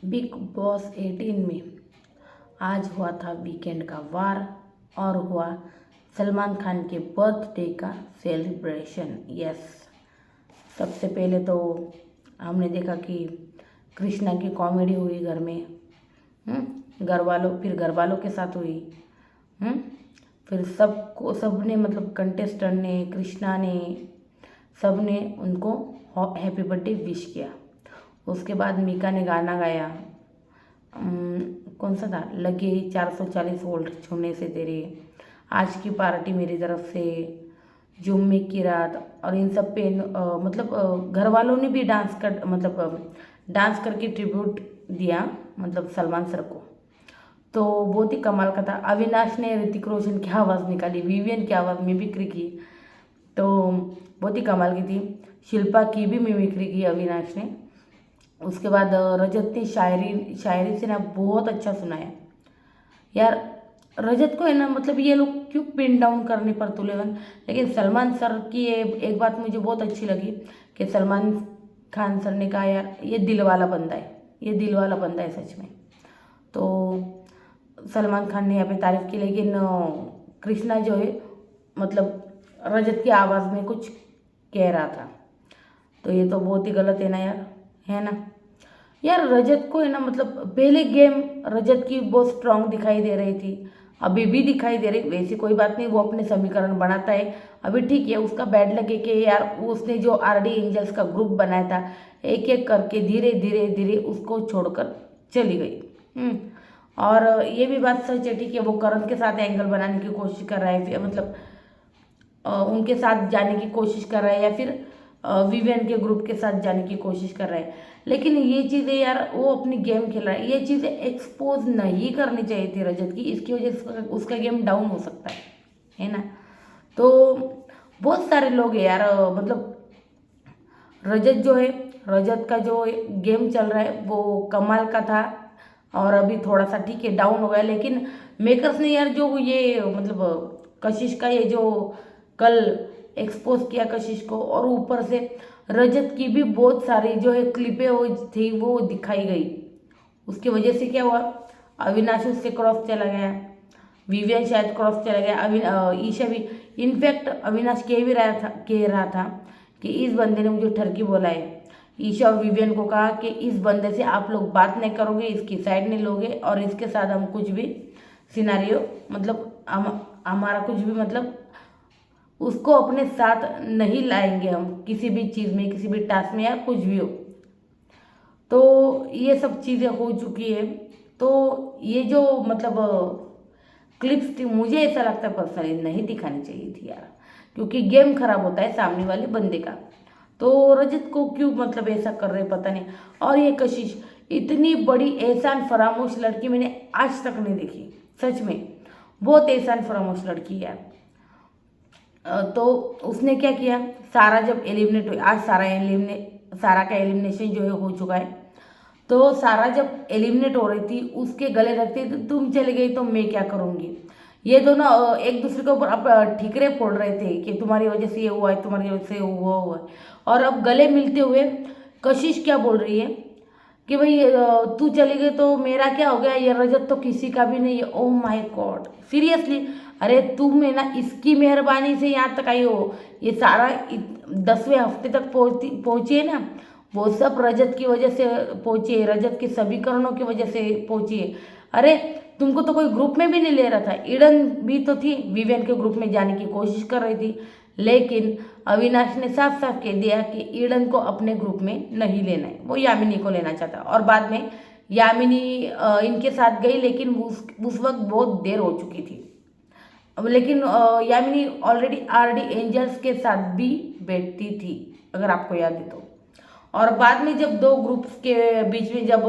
Big boss 18 में आज हुआ था वीकेंड का वार और हुआ सलमान खान के बर्थडे का सेलिब्रेशन। यस, सबसे पहले तो हमने देखा कि कृष्णा की कॉमेडी हुई घर में। घर वालों के साथ हुई। हम्म, फिर सबने मतलब कंटेस्टेंट ने, कृष्णा ने, सब ने उनको हैप्पी बर्थडे विश किया। उसके बाद मीका ने गाना गाया। कौन सा था, लगे 440 वोल्ट छूने से तेरे, आज की पार्टी मेरी तरफ से, जुम्मे की रात, और इन सब पे मतलब घर वालों ने भी डांस करके ट्रिब्यूट दिया मतलब सलमान सर को। तो बहुत ही कमाल का था। अविनाश ने ऋतिक रोशन की आवाज़ निकाली, विवियन की आवाज़ मिमिक्री की, तो बहुत ही कमाल की थी। शिल्पा की भी मिमिक्री की अविनाश ने। उसके बाद रजत ने शायरी से ना बहुत अच्छा सुनाया यार। रजत को है ना, मतलब ये लोग क्यों पिन डाउन करने पर तुले हुए, लेकिन सलमान सर की ये एक बात मुझे बहुत अच्छी लगी कि सलमान खान सर ने कहा यार ये दिल वाला बंदा है, ये दिल वाला बंदा है सच में। तो सलमान खान ने यहाँ पे तारीफ की, लेकिन कृष्णा जो है मतलब रजत की आवाज़ में कुछ कह रहा था, तो ये तो बहुत ही गलत है ना यार, है ना यार। रजत को है ना, मतलब पहले गेम रजत की बहुत स्ट्रांग दिखाई दे रही थी, अभी भी दिखाई दे रही। वैसी कोई बात नहीं, वो अपने समीकरण बनाता है। अभी ठीक है, उसका बैड लगे कि यार उसने जो आरडी एंजल्स का ग्रुप बनाया था, एक एक करके धीरे धीरे धीरे उसको छोड़कर चली गई। और ये भी बात सच है, ठीक है, वो करण के साथ एंगल बनाने की कोशिश कर रहा है, मतलब उनके साथ जाने की कोशिश कर रहा है, या फिर विवियन के ग्रुप के साथ जाने की कोशिश कर रहा है। लेकिन ये चीज़ें यार, वो अपनी गेम खेल रहा है, ये चीज़ें एक्सपोज नहीं करनी चाहिए थी रजत की, इसकी वजह से उसका गेम डाउन हो सकता है ना। तो बहुत सारे लोग हैं यार, मतलब रजत जो है, रजत का जो गेम चल रहा है वो कमाल का था, और अभी थोड़ा सा ठीक है डाउन हो गया। लेकिन मेकर्स ने यार जो ये मतलब कशिश का ये जो कल एक्सपोज किया कशिश को, और ऊपर से रजत की भी बहुत सारी जो है क्लिपें वो थी वो दिखाई गई, उसकी वजह से क्या हुआ, अविनाश उससे क्रॉस चला गया, विवियन शायद क्रॉस चला गया, ईशा भी। इनफैक्ट अविनाश कह रहा था कि इस बंदे ने मुझे ठरकी बोला है। ईशा और विवियन को कहा कि इस बंदे से आप लोग बात नहीं करोगे, इसकी साइड नहीं लोगे, और इसके साथ हम कुछ भी सिनारियो मतलब हमारा कुछ भी मतलब उसको अपने साथ नहीं लाएंगे हम, किसी भी चीज़ में, किसी भी टास्क में, या कुछ भी हो। तो ये सब चीज़ें हो चुकी है। तो ये जो मतलब क्लिप्स थी, मुझे ऐसा लगता है पर्सनली नहीं दिखानी चाहिए थी यार, क्योंकि गेम खराब होता है सामने वाले बंदे का। तो रजत को क्यों मतलब ऐसा कर रहे पता नहीं। और ये कशिश, इतनी बड़ी एहसान फरामोश लड़की मैंने आज तक नहीं देखी, सच में बहुत एहसान फरामोश लड़की है। तो उसने क्या किया, सारा जब एलिमिनेट हुई, आज सारा का एलिमिनेशन जो है हो चुका है। तो सारा जब एलिमिनेट हो रही थी, उसके गले लगते तो तुम चले गई तो मैं क्या करूँगी, ये दोनों एक दूसरे के ऊपर अब ठीकरे फोड़ रहे थे कि तुम्हारी वजह से ये हुआ है, तुम्हारी वजह से हुआ है। और अब गले मिलते हुए कशिश क्या बोल रही है कि भाई तू चली गई तो मेरा क्या हो गया, ये रजत तो किसी का भी नहीं है। ओह माय गॉड, सीरियसली, अरे तुम है ना इसकी मेहरबानी से यहाँ तक आई हो, ये सारा 10वें हफ्ते तक पहुँची है ना, वो सब रजत की वजह से पहुँची है, रजत के समीकरणों की वजह से पहुँची है। अरे तुमको तो कोई ग्रुप में भी नहीं ले रहा था, ईडन भी तो थी, विवियन के ग्रुप में जाने की कोशिश कर रही थी, लेकिन अविनाश ने साफ साफ कह दिया कि ईडन को अपने ग्रुप में नहीं लेना है, वो यामिनी को लेना चाहता। और बाद में यामिनी इनके साथ गई, लेकिन उस वक्त बहुत देर हो चुकी थी। लेकिन यामिनी ऑलरेडी आरडी एंजल्स के साथ भी बैठती थी, अगर आपको याद है तो। और बाद में जब दो ग्रुप्स के बीच में जब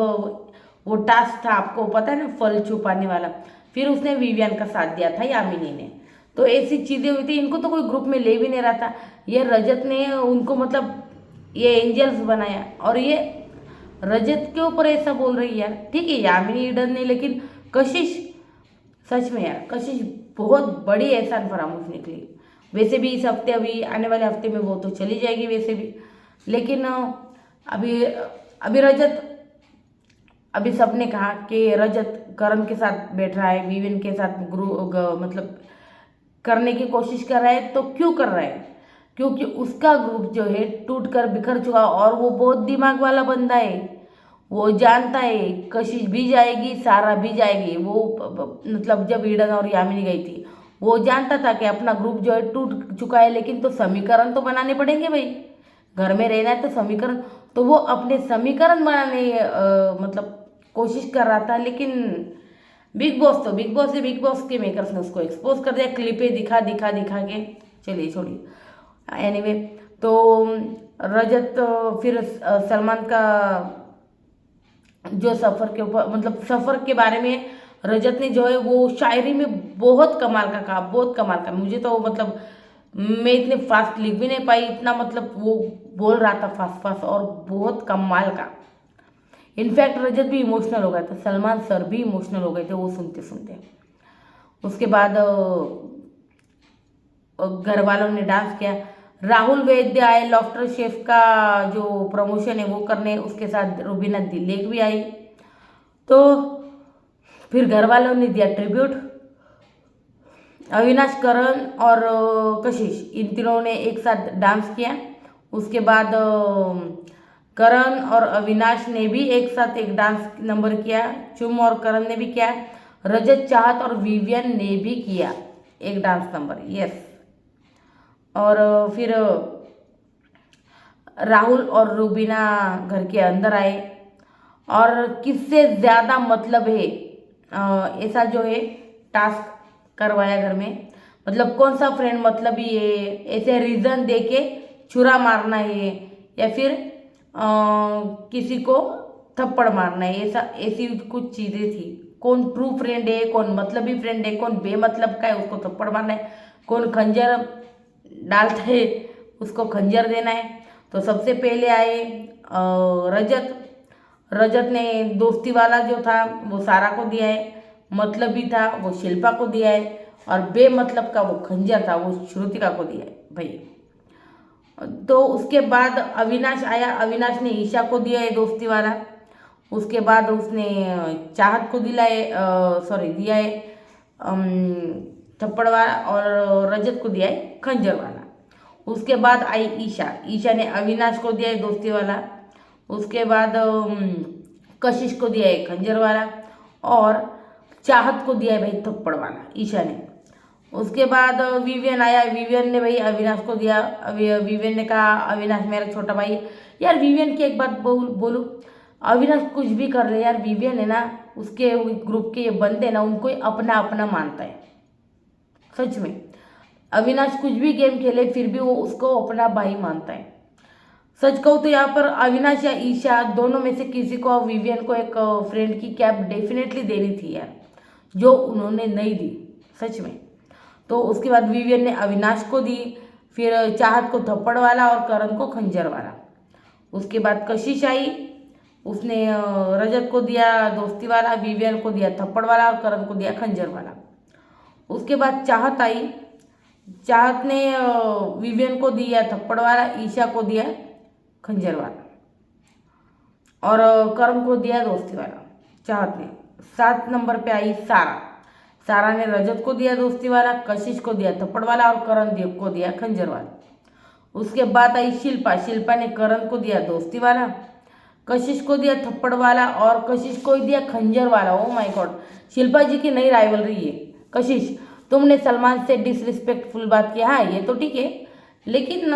वो टास्क था, आपको पता है ना, फल छुपाने वाला, फिर उसने विवियन का साथ दिया था यामिनी ने। तो ऐसी चीज़ें हुई थी, इनको तो कोई ग्रुप में ले भी नहीं रहा था। ये रजत ने उनको मतलब ये एंजल्स बनाया, और ये रजत के ऊपर ऐसा बोल रही है यार। ठीक है, यामिनी ईडन ने, लेकिन कशिश, सच में यार कशिश बहुत बड़ी एहसान फरामोश निकली। वैसे भी इस हफ्ते, अभी आने वाले हफ्ते में वो तो चली जाएगी वैसे भी, लेकिन अभी अभी अभी सबने कहा कि रजत करण के साथ बैठ रहा है, विवेन के साथ मतलब करने की कोशिश कर रहा है। तो क्यों कर रहा है? क्योंकि उसका ग्रुप जो है टूट कर बिखर चुका, और वो बहुत दिमाग वाला बंदा है। वो जानता है कशिश भी जाएगी, सारा भी जाएगी। वो मतलब जब ईडन और यामिनी गई थी, वो जानता था कि अपना ग्रुप जो है टूट चुका है, लेकिन तो समीकरण तो बनाने पड़ेंगे भाई, घर में रहना है तो समीकरण। तो वो अपने समीकरण बनाने मतलब कोशिश कर रहा था, लेकिन बिग बॉस से बिग बॉस के मेकर्स ने उसको एक्सपोज कर दिया, क्लिपें दिखा दिखा दिखा के। चलिए छोड़िए, एनीवे। तो रजत फिर सलमान का जो सफ़र के ऊपर मतलब सफ़र के बारे में रजत ने जो है वो शायरी में बहुत कमाल का कहा, बहुत कमाल का। मुझे तो मतलब मैं इतने फास्ट लिख भी नहीं पाई, इतना मतलब वो बोल रहा था फास्ट फास्ट, और बहुत कमाल का। इनफैक्ट रजत भी इमोशनल हो गया था, सलमान सर भी इमोशनल हो गए थे वो सुनते सुनते। उसके बाद घर वालों ने डांस किया। राहुल वैद्य आए लॉफ्टर शेफ का जो प्रमोशन है वो करने, उसके साथ रुबीना दिलेक भी आई। तो फिर घर वालों ने दिया ट्रिब्यूट। अविनाश, करण और कशिश, इन तीनों ने एक साथ डांस किया। उसके बाद करण और अविनाश ने भी एक साथ एक डांस नंबर किया। चुम और करण ने भी किया। रजत, चाहत और विवियन ने भी किया एक डांस नंबर, यस। और फिर राहुल और रूबीना घर के अंदर आए, और किससे ज़्यादा मतलब है ऐसा जो है टास्क करवाया घर में। मतलब कौन सा फ्रेंड मतलब ही है, ऐसे रीज़न दे के छुरा मारना है, या फिर किसी को थप्पड़ मारना है, ऐसा ऐसी कुछ चीज़ें थी। कौन ट्रू फ्रेंड है, कौन मतलबी फ्रेंड है, कौन बेमतलब का है उसको थप्पड़ मारना है, कौन खंजर डालता है उसको खंजर देना है। तो सबसे पहले आए रजत। रजत ने दोस्ती वाला जो था वो सारा को दिया है, मतलबी था वो शिल्पा को दिया है, और बेमतलब का वो खंजर था वो श्रुतिका को दिया है भाई। तो उसके बाद अविनाश आया, अविनाश ने ईशा को दिया है दोस्ती वाला। उसके बाद उसने चाहत को दिया है थप्पड़ वाला, और रजत को दिया है खंजर वाला। उसके बाद आई ईशा, ईशा ने अविनाश को दिया है दोस्ती वाला। उसके बाद कशिश को दिया है खंजर वाला, और चाहत को दिया है भाई थप्पड़ वाला ईशा ने। उसके बाद विवियन आया, विवियन ने भाई अविनाश को दिया। विवियन ने कहा अविनाश मेरा छोटा भाई है। यार विवियन की एक बात बोलूँ, अविनाश कुछ भी कर ले यार, विवियन है ना, उसके ग्रुप के ये बंदे ना उनको अपना अपना मानता है सच में। अविनाश कुछ भी गेम खेले फिर भी वो उसको अपना भाई मानता है। सच कहूँ तो यहाँ पर अविनाश या ईशा दोनों में से किसी को विवियन को एक फ्रेंड की कैप डेफिनेटली देनी थी यार, जो उन्होंने नहीं दी सच में। तो उसके बाद विवियन ने अविनाश को दी, फिर चाहत को थप्पड़ वाला और करण को खंजर वाला। उसके बाद कशिश आई, उसने रजत को दिया दोस्ती वाला, विवियन को दिया थप्पड़ वाला और करण को दिया खंजर वाला। उसके बाद चाहत आई, चाहत ने विवियन को दिया थप्पड़ वाला, ईशा को दिया खंजर वाला, और करण को दिया दोस्ती वाला चाहत ने। 7 नंबर पे आई सारा, सारा ने रजत को दिया दोस्ती वाला, कशिश को दिया थप्पड़ वाला और करण देव को दिया खंजर वाला। उसके बाद आई शिल्पा, शिल्पा ने करण को दिया दोस्ती वाला, कशिश को दिया थप्पड़ वाला और कशिश को दिया खंजर वाला। ओ माय गॉड, शिल्पा जी की नई राइवलरी है। कशिश, तुमने सलमान से डिसरिस्पेक्टफुल बात किया, हाँ ये तो ठीक है, लेकिन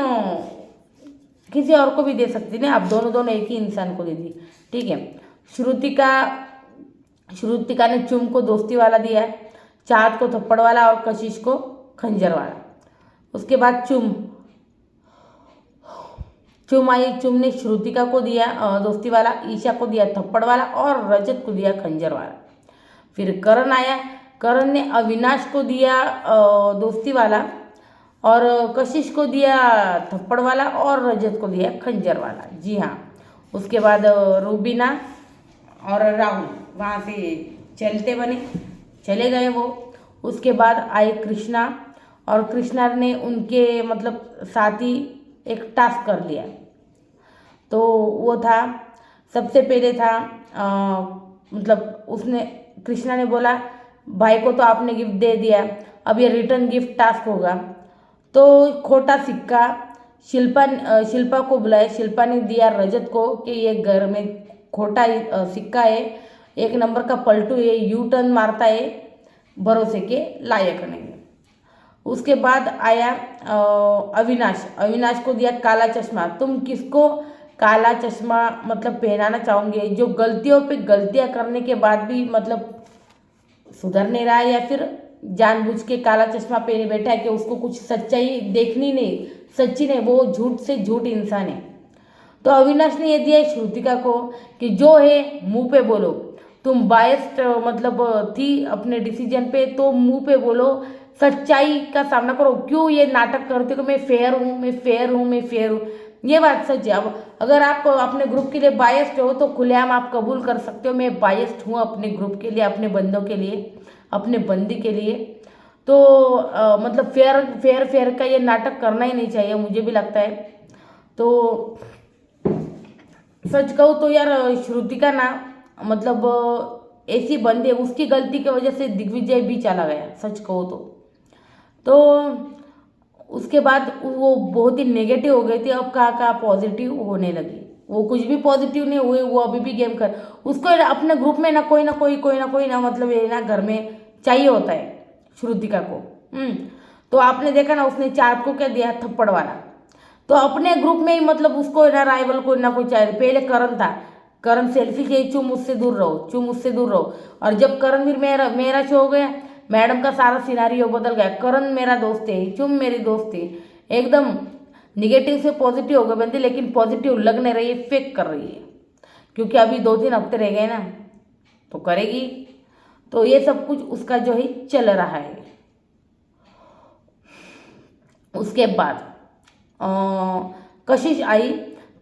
किसी और को भी दे सकती ना, आप दोनों एक ही इंसान को दे दी, ठीक है। श्रुतिका ने चुम को दोस्ती वाला दिया है, चाहत को थप्पड़ वाला और कशिश को खंजर वाला। उसके बाद चुम आई, चुम ने श्रुतिका को दिया दोस्ती वाला, ईशा को दिया थप्पड़ वाला और रजत को दिया खंजर वाला। फिर करण आया, करण ने अविनाश को दिया दोस्ती वाला और कशिश को दिया थप्पड़ वाला और रजत को दिया खंजर वाला, जी हाँ। उसके बाद रूबीना और राहुल वहाँ से चले गए वो। उसके बाद आए कृष्णा, और कृष्णा ने उनके मतलब साथ ही एक टास्क कर लिया। तो वो था, सबसे पहले था मतलब उसने कृष्णा ने बोला भाई को तो आपने गिफ्ट दे दिया, अब ये रिटर्न गिफ्ट टास्क होगा। तो खोटा सिक्का शिल्पा को बुलाया, शिल्पा ने दिया रजत को कि ये घर में खोटा सिक्का है, एक नंबर का पलटू है, यू टर्न मारता है, भरोसे के लायक नहीं। उसके बाद आया अविनाश को दिया काला चश्मा। तुम किसको काला चश्मा मतलब पहनाना चाहोगे, जो गलतियों पे गलतियां करने के बाद भी मतलब सुधर नहीं रहा है, या फिर जानबूझ के काला चश्मा पहने बैठा है कि उसको कुछ सच्चाई देखनी नहीं, सच्ची नहीं, वो झूठ से झूठ इंसान है। तो अविनाश ने ये दिया श्रुतिका को कि जो है मुंह पे बोलो, तुम बायस्ड मतलब थी अपने डिसीजन पे, तो मुंह पे बोलो, सच्चाई का सामना करो। क्यों ये नाटक करते हो मैं फेयर हूँ, मैं फेयर हूँ, मैं फेयर हूँ, ये बात सच है। अब अगर आप अपने ग्रुप के लिए बायस्ड हो तो खुलेआम आप कबूल कर सकते हो मैं बायस्ड हूँ अपने ग्रुप के लिए, अपने बंदों के लिए, अपने बंदी के लिए। तो मतलब फेयर फेयर फेयर का ये नाटक करना ही नहीं चाहिए, मुझे भी लगता है। तो सच कहूँ तो यार श्रुतिका ना मतलब ऐसी बंदी है, उसकी गलती की वजह से दिग्विजय भी चला गया, सच कहूँ तो उसके बाद वो बहुत ही नेगेटिव हो गई थी, अब कहाँ पॉजिटिव होने लगी। वो कुछ भी पॉजिटिव नहीं हुए, वो अभी भी गेम कर, उसको अपने ग्रुप में ना कोई ना मतलब ये ना घर में चाहिए होता है श्रुतिका को। तो आपने देखा ना उसने चाँद को क्या दिया, थप्पड़ वाला। तो अपने ग्रुप में ही मतलब उसको ना राइवल को ना कोई चाहिए। पहले करण था, करण सेल्फी के चुम मुझसे दूर रहो, चुम मुझसे दूर रहो, और जब करण फिर मेरा शो हो गया, मैडम का सारा सिनारियो बदल गया। करण मेरा दोस्त है, चुम मेरी दोस्त है, एकदम निगेटिव से पॉजिटिव हो गए बंदी, लेकिन पॉजिटिव लग नहीं रही है, फेक कर रही है, क्योंकि अभी 2-3 हफ्ते रह गए ना, तो करेगी। तो ये सब कुछ उसका जो है चल रहा है। उसके बाद कशिश आई,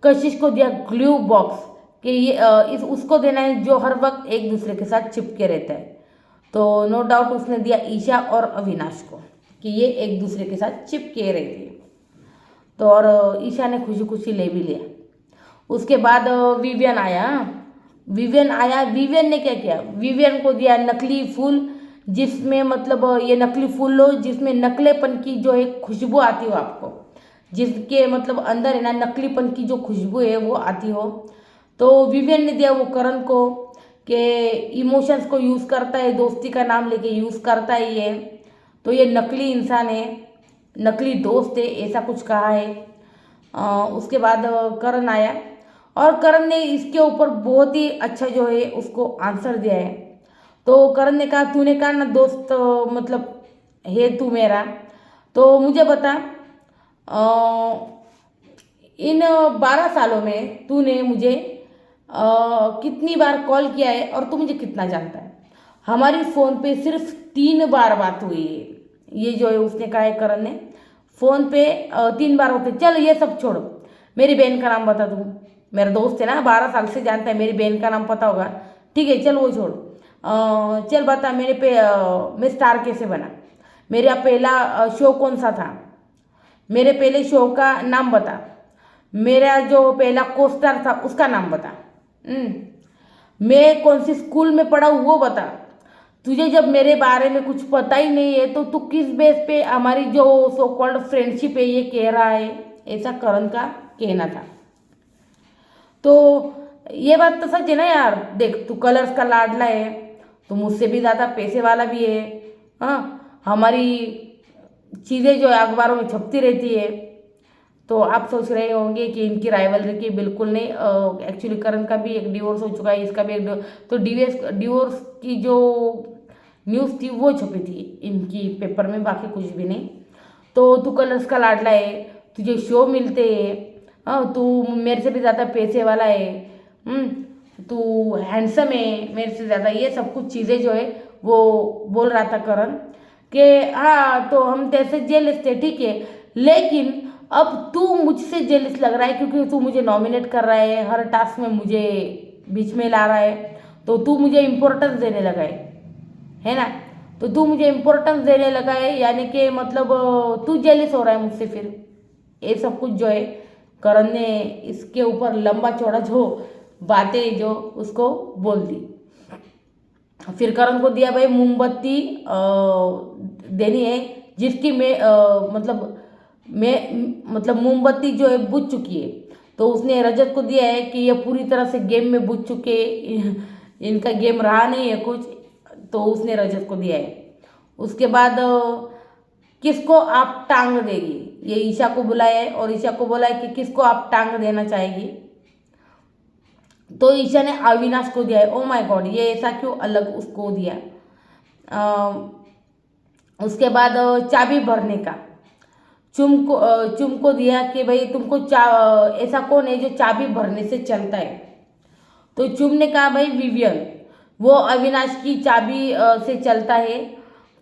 कशिश को दिया ग्लू बॉक्स कि ये इस उसको देना है जो हर वक्त एक दूसरे के साथ चिपके रहता है। तो नो डाउट उसने दिया ईशा और अविनाश को कि ये एक दूसरे के साथ चिपके रहते हैं। तो और ईशा ने खुशी खुशी ले भी लिया। उसके बाद विवियन आया, विवियन ने क्या किया, विवियन को दिया नकली फूल, जिसमें मतलब ये नकली फूल लो जिसमें नकलेपन की जो एक खुशबू आती हो आपको, जिसके मतलब अंदर है ना नकलीपन की जो खुशबू है वो आती हो। तो विवियन ने दिया वो करण को कि इमोशंस को यूज़ करता है, दोस्ती का नाम लेके यूज़ करता है ये, तो ये नकली इंसान है, नकली दोस्त है, ऐसा कुछ कहा है। उसके बाद करण आया और करण ने इसके ऊपर बहुत ही अच्छा जो है उसको आंसर दिया है। तो करण ने कहा तूने कहा ना दोस्त मतलब है तू मेरा, तो मुझे बता इन 12 सालों में तूने मुझे कितनी बार कॉल किया है और तू मुझे कितना जानता है। हमारी फ़ोन पे सिर्फ 3 बार बात हुई है, ये जो है उसने कहा है करण ने, फ़ोन पे 3 बार होते। चल ये सब छोड़, मेरी बहन का नाम बता, तू मेरा दोस्त है ना, 12 साल से जानता है, मेरी बहन का नाम पता होगा, ठीक है चल वो छोड़। चल बता मेरे पे मैं स्टार कैसे बना, मेरा पहला शो कौन सा था, मेरे पहले शो का नाम बता, मेरा जो पहला कोस्टार था उसका नाम बता, मैं कौन सी स्कूल में पढ़ा हूँ वो बता। तुझे जब मेरे बारे में कुछ पता ही नहीं है तो तू किस बेस पे हमारी जो सो कॉल्ड फ्रेंडशिप है ये कह रहा है, ऐसा करण का कहना था। तो ये बात तो सच है ना यार, देख तू कलर्स का लाडला है, तो मुझसे भी ज़्यादा पैसे वाला भी है, हाँ हमारी चीज़ें जो है अखबारों में छपती रहती है। तो आप सोच रहे होंगे कि इनकी राइवलरी की, बिल्कुल नहीं, एक्चुअली करण का भी एक डिवोर्स हो चुका है, इसका भी एक तो डिवोर्स की जो न्यूज़ थी वो छपी थी इनकी पेपर में, बाकी कुछ भी नहीं। तो तू कलर्स का लाडला है, तुझे शो मिलते हैं, हाँ तू मेरे से भी ज़्यादा पैसे वाला है, तू हैंडसम है मेरे से ज़्यादा, ये सब कुछ चीज़ें जो है वो बोल रहा था करण कि हाँ तो हम तेरे जेलस थे ठीक है, लेकिन अब तू मुझसे जेलस लग रहा है क्योंकि तू मुझे नॉमिनेट कर रहा है, हर टास्क में मुझे बीच में ला रहा है, तो तू मुझे इम्पोर्टेंस देने लगा है ना, तो तू मुझे इम्पोर्टेंस देने लगा है, यानी कि मतलब तू जेलस हो रहा है मुझसे। फिर ये सब कुछ जो है करण ने इसके ऊपर लंबा चौड़ा जो बातें जो उसको बोल दी। फिर करण को दिया भाई मोमबत्ती देनी है जिसकी मतलब मोमबत्ती जो है बुझ चुकी है। तो उसने रजत को दिया है कि ये पूरी तरह से गेम में बुझ चुके, इनका गेम रहा नहीं है कुछ, तो उसने रजत को दिया है। उसके बाद किसको आप टांग देगी, ये ईशा को बुलाया है और ईशा को बोला है कि किसको आप टांग देना चाहेगी। तो ईशा ने अविनाश को दिया है। ओ माय गॉड, ये ऐसा क्यों अलग उसको दिया। उसके बाद चाबी भरने का चुम को दिया कि भाई तुमको ऐसा कौन है जो चाबी भरने से चलता है। तो चुम ने कहा भाई विवियन, वो अविनाश की चाबी से चलता है।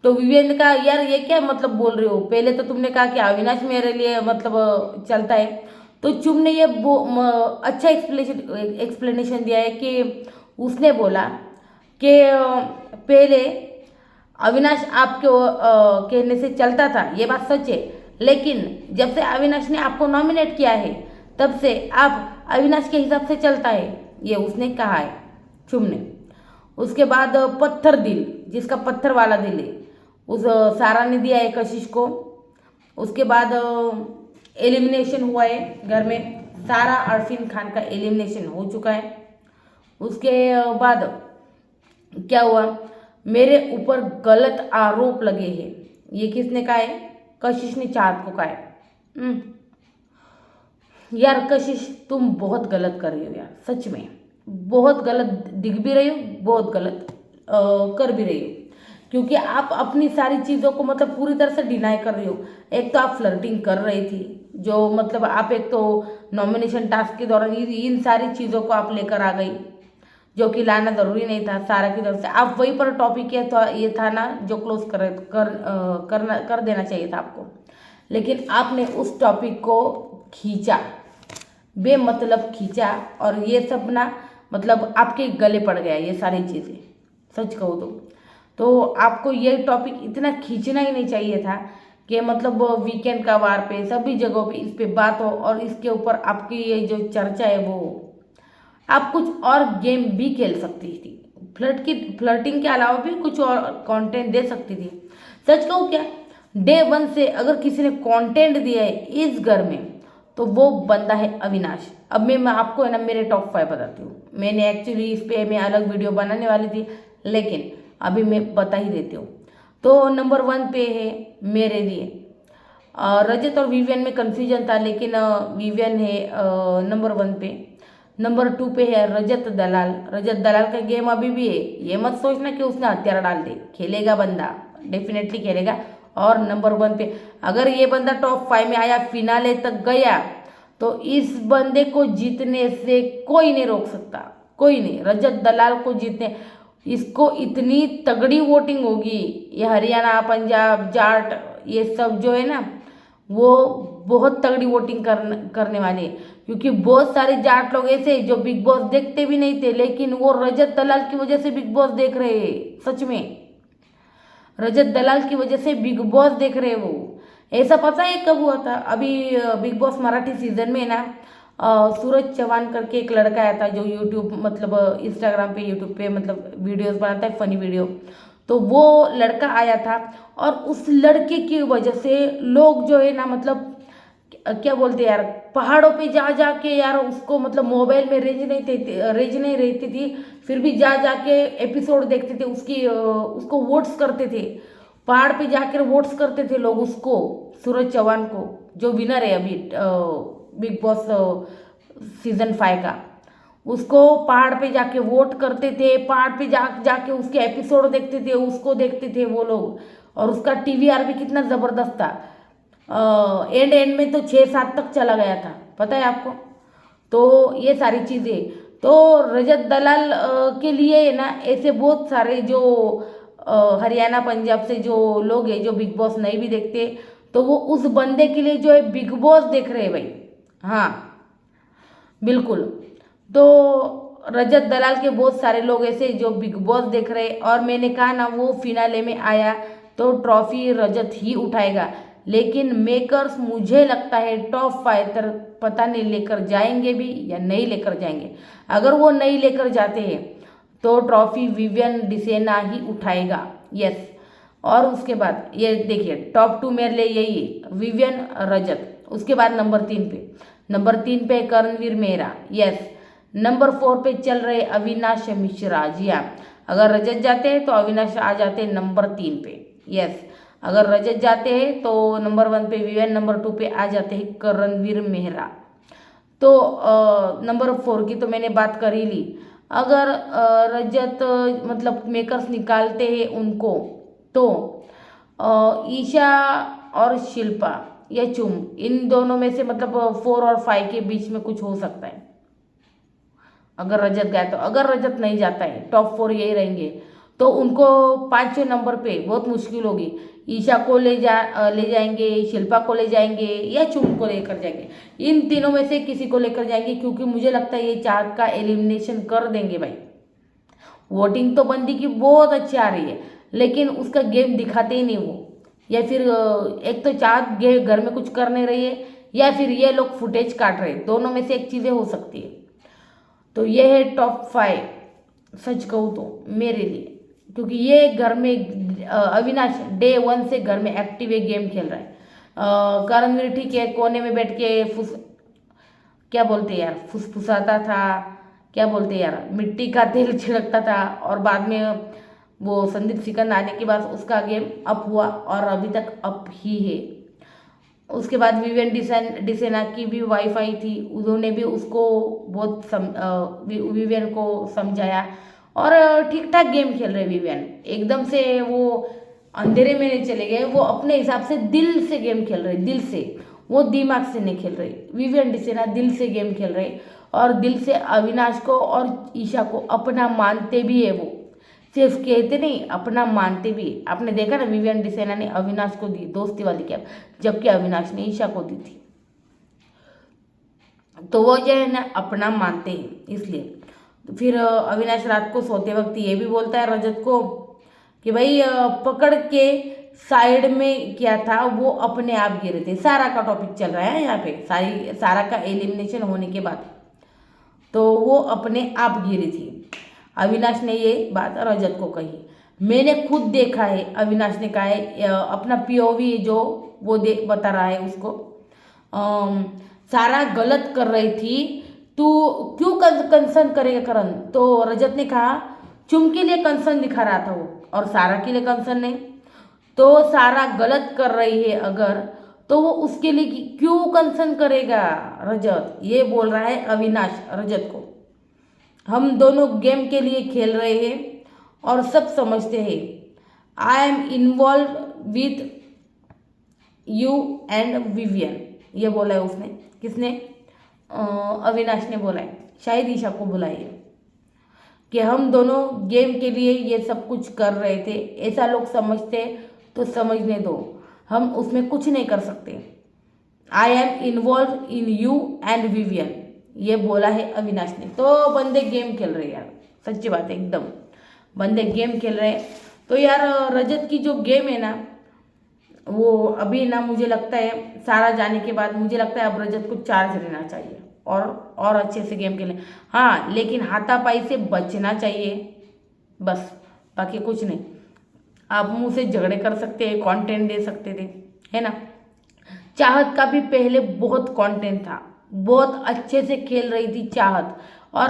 तो विवियन ने कहा यार ये क्या मतलब बोल रहे हो, पहले तो तुमने कहा कि अविनाश मेरे लिए मतलब चलता है। तो चुम ने ये अच्छा एक्सप्लेनेशन दिया है कि उसने बोला कि पहले अविनाश आपके कहने से चलता था, ये बात सच है, लेकिन जब से अविनाश ने आपको नॉमिनेट किया है तब से आप अविनाश के हिसाब से चलता है, ये उसने कहा है चुम ने। उसके बाद पत्थर दिल, जिसका पत्थर वाला दिल है, उस सारा ने दिया है कशिश को। उसके बाद एलिमिनेशन हुआ है घर में, सारा अरफीन खान का एलिमिनेशन हो चुका है। उसके बाद क्या हुआ, मेरे ऊपर गलत आरोप लगे हैं, ये किसने कहा है, कशिश ने चाहत को कहा है। यार कशिश तुम बहुत गलत कर रही हो यार, सच में बहुत गलत दिख भी रही हो, बहुत गलत कर भी रही हो, क्योंकि आप अपनी सारी चीज़ों को मतलब पूरी तरह से डिनाई कर रही हो। एक तो आप फ्लर्टिंग कर रही थी, जो मतलब आप एक तो नॉमिनेशन टास्क के दौरान इन सारी चीज़ों को आप लेकर आ गई, जो कि लाना ज़रूरी नहीं था सारा की तरफ से। आप वहीं पर टॉपिक ये था ना जो क्लोज कर देना चाहिए था आपको, लेकिन आपने उस टॉपिक को खींचा, बेमतलब खींचा, और ये सब ना मतलब आपके गले पड़ गया ये सारी चीज़ें, सच कहूँ तो आपको ये टॉपिक इतना खींचना ही नहीं चाहिए था कि मतलब वीकेंड का वार पे सभी जगहों पे इस पे बात हो, और इसके ऊपर आपकी ये जो चर्चा है वो आप कुछ और गेम भी खेल सकती थी, फ्लर्टिंग के अलावा भी कुछ और कंटेंट दे सकती थी। सच कहूँ क्या, डे 1 से अगर किसी ने कंटेंट दिया है इस घर में तो वो बंदा है अविनाश। अब मैं आपको है ना मेरे टॉप 5 बताती हूँ, मैंने एक्चुअली इस पे मैं अलग वीडियो बनाने वाली थी, लेकिन अभी मैं बता ही देती हूँ। तो नंबर 1 पे है मेरे लिए रजत और विवियन में कन्फ्यूजन था, लेकिन विवियन है नंबर 1 पे। नंबर 2 पे है रजत दलाल। रजत दलाल का गेम अभी भी है, ये मत सोचना कि उसने हथियार डाल दे, खेलेगा बंदा, डेफिनेटली खेलेगा। और नंबर 1 पे अगर ये बंदा टॉप 5 में आया, फिनाले तक गया, तो इस बंदे को जीतने से कोई नहीं रोक सकता, कोई नहीं। रजत दलाल को जीतने, इसको इतनी तगड़ी वोटिंग होगी, ये हरियाणा पंजाब जाट ये सब जो है ना वो बहुत तगड़ी वोटिंग करने वाले हैं, क्योंकि बहुत सारे जाट लोग ऐसे जो बिग बॉस देखते भी नहीं थे, लेकिन वो रजत दलाल की वजह से बिग बॉस देख रहे हैं। सच में रजत दलाल की वजह से बिग बॉस देख रहे हैं वो। ऐसा पता है कब हुआ था, अभी बिग बॉस मराठी सीजन में ना सूरज चौहान करके एक लड़का आया था जो यूट्यूब मतलब इंस्टाग्राम पे यूट्यूब पे मतलब वीडियोस बनाता है, फनी वीडियो। तो वो लड़का आया था और उस लड़के की वजह से लोग जो है ना मतलब क्या बोलते हैं यार, पहाड़ों पे जा जा के यार उसको मतलब मोबाइल में रेंज नहीं रहती थी, फिर भी जा जा के एपिसोड देखते थे उसको वोट्स करते थे, पहाड़ पे जाकर वोट्स करते थे लोग उसको, सूरज चौहान को जो विनर है अभी बिग बॉस सीजन 5 का। उसको पहाड़ पे जाके वोट करते थे, पहाड़ पे जाके उसके एपिसोड देखते थे, उसको देखते थे वो लोग, और उसका टीवीआर भी कितना ज़बरदस्त था। एंड में तो 6-7 तक चला गया था, पता है आपको। तो ये सारी चीज़ें तो रजत दलाल के लिए ना ऐसे बहुत सारे जो हरियाणा पंजाब से जो लोग हैं जो बिग बॉस नहीं भी देखते, तो वो उस बंदे के लिए जो है बिग बॉस देख रहे हैं भाई। हाँ बिल्कुल, तो रजत दलाल के बहुत सारे लोग ऐसे जो बिग बॉस देख रहे हैं, और मैंने कहा ना वो फिनाले में आया तो ट्रॉफी रजत ही उठाएगा, लेकिन मेकर्स मुझे लगता है टॉप 5 तक पता नहीं लेकर जाएंगे भी या नहीं लेकर जाएंगे। अगर वो नहीं लेकर जाते हैं तो ट्रॉफी विवियन डिसेना ही उठाएगा। यस। और उसके बाद ये देखिए टॉप 2 मेरे लिए यही है, विवियन, रजत। उसके बाद नंबर 3 पे करणवीर मेहरा। यस। नंबर 4 पे चल रहे अविनाश मिश्रा। जी हाँ, अगर रजत जाते हैं तो अविनाश आ जाते हैं नंबर 3 पे। यस। अगर रजत जाते हैं तो नंबर 1 पे विवियन, नंबर 2 पे आ जाते हैं करणवीर मेहरा। तो नंबर 4 की तो मैंने बात कर ही ली। अगर रजत मतलब मेकर्स निकालते हैं उनको, तो ईशा और शिल्पा या चुम, इन दोनों में से मतलब 4 और 5 के बीच में कुछ हो सकता है अगर रजत गया तो। अगर रजत नहीं जाता है, टॉप 4 यही रहेंगे, तो उनको 5वें नंबर पे बहुत मुश्किल होगी। ईशा को ले जाएंगे, शिल्पा को ले जाएंगे या चुम को लेकर जाएंगे। इन तीनों में से किसी को लेकर जाएंगे, क्योंकि मुझे लगता है ये चाहत का एलिमिनेशन कर देंगे भाई। वोटिंग तो बंदी की बहुत अच्छी आ रही है, लेकिन उसका गेम दिखाते ही नहीं वो। या फिर एक तो चाहत घर में कुछ कर नहीं रही है, या फिर ये लोग फुटेज काट रहे हैं, दोनों में से एक चीज़ें हो सकती है। तो ये है टॉप 5 सच कहूँ तो मेरे लिए, क्योंकि ये घर में अविनाश डे 1 से घर में एक्टिव है, गेम खेल रहा है। करणवीर ठीक है, कोने में बैठ के क्या बोलते यार, फुसफुसाता था, क्या बोलते यार, मिट्टी का तेल छिड़कता था, और बाद में वो संदीप सिकंद आने के बाद उसका गेम अप हुआ और अभी तक अप ही है। उसके बाद विवियन डिसेना की भी वाइफ आई थी, उन्होंने भी उसको बहुत विवियन को समझाया, और ठीक ठाक गेम खेल रहे विवियन। एकदम से वो अंधेरे में नहीं चले गए, वो अपने हिसाब से दिल से गेम खेल रहे, दिल से, वो दिमाग से नहीं खेल रहे। विवियन डिसेना दिल से गेम खेल रहे, और दिल से अविनाश को और ईशा को अपना मानते भी है। वो सिर्फ कहते नहीं, अपना मानते भी। आपने देखा ना, विवियन डिसेना ने अविनाश को दी दोस्ती वाली कैप, जबकि अविनाश ने ईशा को दी थी। तो वो जो है ना अपना मानते हैं, इसलिए। फिर अविनाश रात को सोते वक्त ये भी बोलता है रजत को कि भाई पकड़ के साइड में किया था, वो अपने आप गिरे थे। सारा का टॉपिक चल रहा है यहाँ पे, सारा का एलिमिनेशन होने के बाद, तो वो अपने आप गिरी थी। अविनाश ने ये बात रजत को कही। मैंने खुद देखा है, अविनाश ने कहा है, अपना पीओवी जो वो बता रहा है उसको। सारा गलत कर रही थी, तू क्यों कंसर्न करेगा करण? तो रजत ने कहा चुम के लिए कंसर्न दिखा रहा था वो, और सारा के लिए कंसर्न नहीं। तो सारा गलत कर रही है अगर, तो वो उसके लिए क्यों कंसर्न करेगा रजत? ये बोल रहा है अविनाश रजत को। हम दोनों गेम के लिए खेल रहे हैं और सब समझते हैं। I am involve with you and Vivian, ये बोला है उसने। किसने? अविनाश ने बोला है, शायद ईशा को बोला है, कि हम दोनों गेम के लिए ये सब कुछ कर रहे थे। ऐसा लोग समझते तो समझने दो, हम उसमें कुछ नहीं कर सकते। I am involve in you and Vivian, ये बोला है अविनाश ने। तो बंदे गेम खेल रहे यार, सच्ची बात है, एकदम बंदे गेम खेल रहे। तो यार रजत की जो गेम है ना, वो अभी ना मुझे लगता है सारा जाने के बाद मुझे लगता है अब रजत को चार्ज रहना चाहिए और अच्छे से गेम खेलें। हाँ, लेकिन हाथापाई से बचना चाहिए बस, बाकी कुछ नहीं। आप मुंह से झगड़े कर सकते हैं, कंटेंट दे सकते थे, है ना। चाहत का भी पहले बहुत कंटेंट था, बहुत अच्छे से खेल रही थी चाहत, और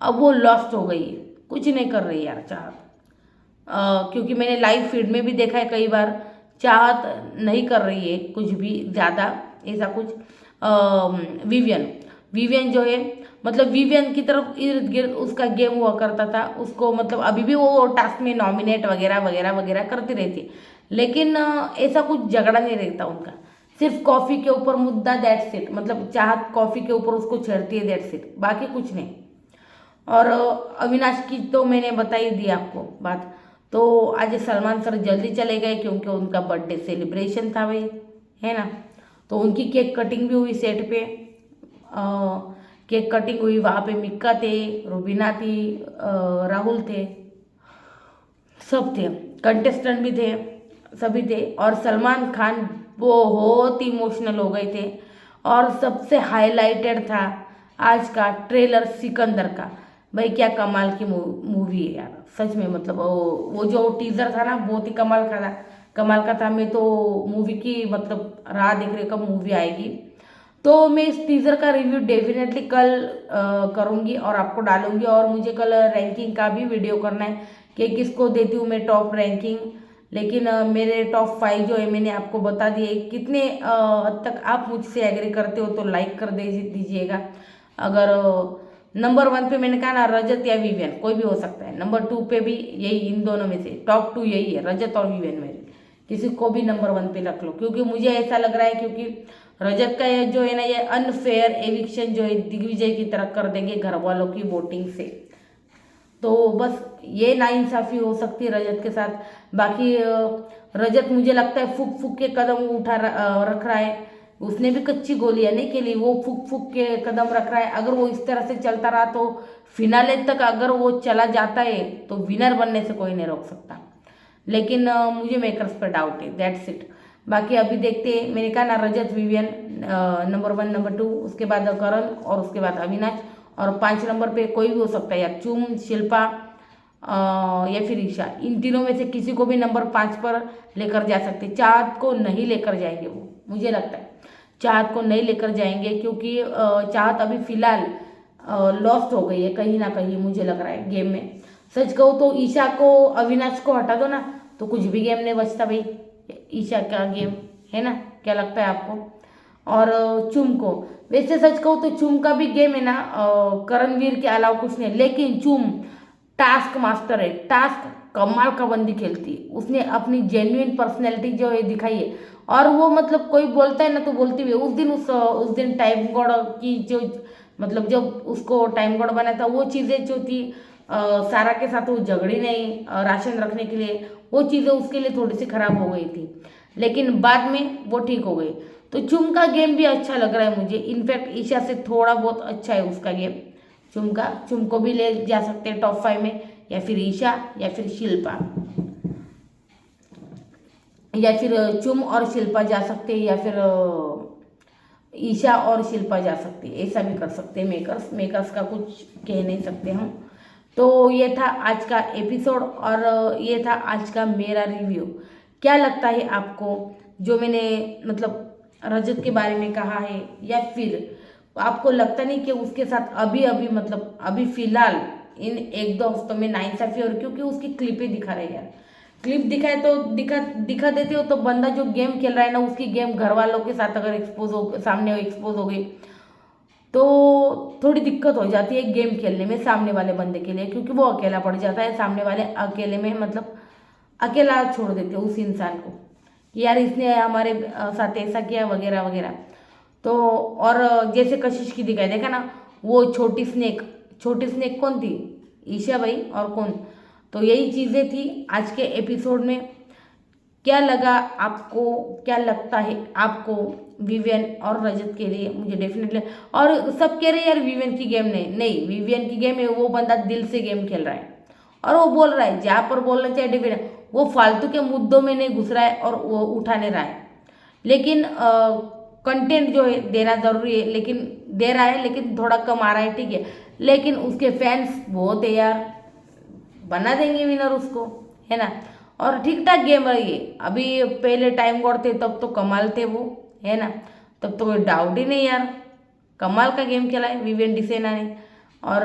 अब वो लॉस्ट हो गई है, कुछ नहीं कर रही यार चाहत। क्योंकि मैंने लाइव फीड में भी देखा है कई बार, चाहत नहीं कर रही है कुछ भी ज़्यादा ऐसा कुछ। विवियन जो है, मतलब विवियन की तरफ इर्द गिर्द उसका गेम हुआ करता था, उसको मतलब अभी भी वो टास्क में नॉमिनेट वगैरह वगैरह वगैरह करती रहती, लेकिन ऐसा कुछ झगड़ा नहीं रहता उनका। सिर्फ कॉफ़ी के ऊपर मुद्दा, दैट्स इट। मतलब चाहत कॉफ़ी के ऊपर उसको छेड़ती है, दैट्स इट, बाकी कुछ नहीं। और अविनाश की तो मैंने बता ही दी आपको बात। तो आज सलमान सर जल्दी चले गए क्योंकि उनका बर्थडे सेलिब्रेशन था भाई, है ना। तो उनकी केक कटिंग भी हुई सेट पे, केक कटिंग हुई, वहाँ पे मिक्का थे, रुबीना थी, राहुल थे, सब थे, कंटेस्टेंट भी थे, सभी थे। और सलमान खान बहुत इमोशनल हो गए थे। और सबसे हाईलाइटेड था आज का ट्रेलर सिकंदर का। भाई क्या कमाल की मूवी है यार, सच में। मतलब वो जो टीजर था ना बहुत ही कमाल का था। मैं तो मूवी की मतलब राह देख रही हूँ कब मूवी आएगी। तो मैं इस टीजर का रिव्यू डेफिनेटली कल करूँगी और आपको डालूंगी। और मुझे कल रैंकिंग का भी वीडियो करना है कि किसको देती हूँ मैं टॉप रैंकिंग। लेकिन मेरे टॉप 5 जो है मैंने आपको बता दिए। कितने हद तक आप मुझसे एग्री करते हो तो लाइक कर दे दीजिएगा। अगर नंबर 1 पे मैंने कहा ना रजत या विवियन, कोई भी हो सकता है। नंबर 2 पे भी यही, इन दोनों में से टॉप 2 यही है, रजत और विवियन। मेरे किसी को भी नंबर 1 पे रख लो, क्योंकि मुझे ऐसा लग रहा है क्योंकि रजत का ये जो है ना ये अनफेयर एविक्शन जो है दिग्विजय की तरह कर देंगे घर वालों की वोटिंग से। तो बस ये नाइंसाफी हो सकती है रजत के साथ। बाकी रजत मुझे लगता है फूक फूक के कदम रख रहा है। उसने भी कच्ची गोलियां नहीं खेली, वो फूक फूक के कदम रख रहा है। अगर वो इस तरह से चलता रहा तो फिनाले तक अगर वो चला जाता है तो विनर बनने से कोई नहीं रोक सकता। लेकिन मुझे मेकर्स पर डाउट है, दैट्स इट। बाकी अभी देखते हैं। मैंने कहा ना रजत विवियन नंबर 1 नंबर 2, उसके बाद करण और उसके बाद अविनाश। और 5 नंबर पे कोई भी हो सकता है यार, चुम, शिल्पा या फिर ईशा। इन तीनों में से किसी को भी नंबर 5 पर लेकर जा सकते। चाहत को नहीं लेकर जाएंगे वो, मुझे लगता है चाहत को नहीं लेकर जाएंगे क्योंकि चाहत अभी फिलहाल लॉस्ट हो गई है कहीं ना कहीं, मुझे लग रहा है गेम में। सच कहूँ तो ईशा को अविनाश को हटा दो ना तो कुछ भी गेम नहीं बचता भाई। ईशा का गेम है ना, क्या लगता है आपको? और चुम को, वैसे सच कहूँ तो चुम का भी गेम है ना करणवीर के अलावा कुछ नहीं। लेकिन चुम टास्क मास्टर है, टास्क कमाल का बंदी खेलती है। उसने अपनी जेन्युइन पर्सनैलिटी जो है दिखाई है। और वो मतलब कोई बोलता है ना तो बोलती भी है। उस दिन टाइम गॉड की जो मतलब जब उसको टाइम गॉड बना था वो चीज़ें जो थी सारा के साथ वो झगड़ी नहीं राशन रखने के लिए, वो चीज़ें उसके लिए थोड़ी सी खराब हो गई थी। लेकिन बाद में वो ठीक हो गई। तो चुम का गेम भी अच्छा लग रहा है मुझे। इनफैक्ट ईशा से थोड़ा बहुत अच्छा है उसका गेम। चुम को भी ले जा सकते हैं टॉप 5 में, या फिर ईशा या फिर शिल्पा, या फिर चुम और शिल्पा जा सकते हैं, या फिर ईशा और शिल्पा जा सकती है। ऐसा भी कर सकते हैं मेकर्स का कुछ कह नहीं सकते हम। तो ये था आज का एपिसोड और ये था आज का मेरा रिव्यू। क्या लगता है आपको जो मैंने मतलब रजत के बारे में कहा है, या फिर आपको लगता नहीं कि उसके साथ अभी मतलब अभी फिलहाल इन 1-2 हफ्तों में नाइंसाफी? और क्योंकि उसकी क्लिपें दिखा रहे यार, क्लिप दिखाए तो दिखा देते हो तो बंदा जो गेम खेल रहा है ना उसकी गेम घर वालों के साथ अगर सामने एक्सपोज हो गई तो थोड़ी दिक्कत हो जाती है गेम खेलने में सामने वाले बंदे के लिए, क्योंकि वो अकेला पड़ जाता है। सामने वाले अकेले में मतलब अकेला छोड़ देते हैं उस इंसान को कि यार इसने हमारे साथ ऐसा किया वगैरह वगैरह। तो और जैसे कशिश की दिखाई देखा ना, वो छोटी स्नेक कौन थी? ईशा भाई, और कौन? तो यही चीज़ें थी आज के एपिसोड में। क्या लगा आपको, क्या लगता है आपको विवियन और रजत के लिए? मुझे डेफिनेटली, और सब कह रहे हैं यार विवियन की गेम नहीं विवियन की गेम है। वो बंदा दिल से गेम खेल रहा है और वो बोल रहा है जहाँ पर बोलना चाहिए डेफिनेट। वो फालतू के मुद्दों में नहीं घुस रहा है और वो उठा नहीं रहा है। लेकिन कंटेंट जो है देना जरूरी है, लेकिन दे रहा है लेकिन थोड़ा कम आ रहा है, ठीक है। लेकिन उसके फैंस बहुत है यार, बना देंगे विनर उसको, है ना। और ठीक ठाक गेम रही है। अभी पहले टाइम गॉड थे तब तो कमाल थे वो, है ना। तब तो कोई डाउट ही नहीं यार, कमाल का गेम खेला है विवियन डिसेना ने। और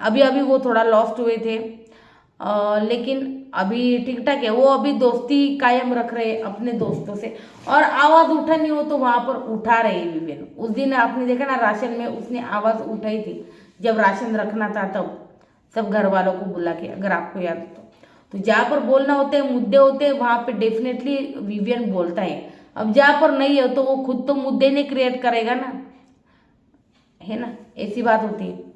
अभी अभी वो थोड़ा लॉस्ट हुए थे लेकिन अभी ठीक ठाक है। वो अभी दोस्ती कायम रख रहे हैं अपने दोस्तों से, और आवाज़ उठानी हो तो वहाँ पर उठा रहे हैं विवियन। उस दिन आपने देखा ना राशन में उसने आवाज़ उठाई थी, जब राशन रखना था तब सब घर वालों को बुला के, अगर आपको याद तो जहाँ पर बोलना होते हैं मुद्दे होते हैं वहाँ पे डेफिनेटली विवियन बोलता है। अब जहाँ पर नहीं है तो वो खुद तो मुद्दे नहीं क्रिएट करेगा ना, है ना, ऐसी बात होती है।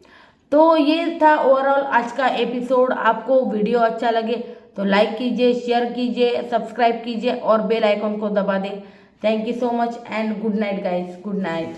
तो ये था ओवरऑल आज का एपिसोड। आपको वीडियो अच्छा लगे तो लाइक कीजिए, शेयर कीजिए, सब्सक्राइब कीजिए और बेल आइकन को दबा दें। Thank you so much and good night guys, good night.